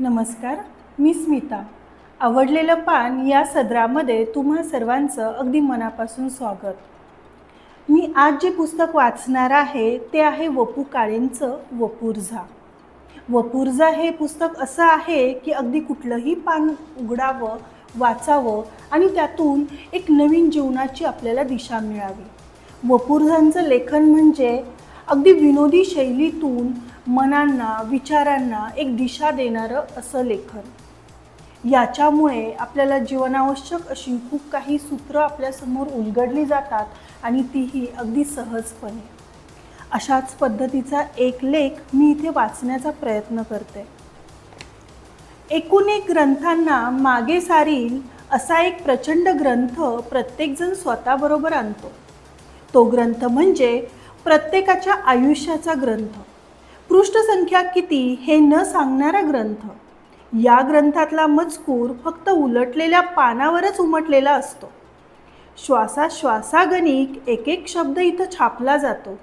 नमस्कार, मी स्मिता. आवडलेलं पान या सदरामध्ये तुम्हा सर्वांचं अगदी मनापासून स्वागत. मी आज जे पुस्तक वाचणार आहे ते आहे वपू काळेंचं वपुर्झा. वपुर्झा हे पुस्तक असं आहे की अगदी कुठलंही पान उघडावं, वाचावं आणि त्यातून एक नवीन जीवनाची आपल्याला दिशा मिळावी. वपुर्झांचं लेखन म्हणजे अगदी विनोदी शैलीतून मनांना, विचारांना एक दिशा देणारं असं लेखन. याच्यामुळे आपल्याला जीवनावश्यक अशी खूप काही सूत्र आपल्यासमोर उलगडली जातात आणि तीही अगदी सहजपणे. अशाच पद्धतीचा एक लेख मी इथे वाचण्याचा प्रयत्न करते. एकूण एक ग्रंथांना मागे सारील असा एक प्रचंड ग्रंथ प्रत्येकजण स्वतःबरोबर आणतो. तो ग्रंथ म्हणजे प्रत्येकाच्या आयुष्याचा ग्रंथ. पृष्ठसंख्या किती हे न सांगणारा ग्रंथ. या ग्रंथातला मजकूर फक्त उलटलेल्या पानावरच उमटलेला असतो. श्वासाश्वासागणिक एक एक शब्द इथं छापला जातो.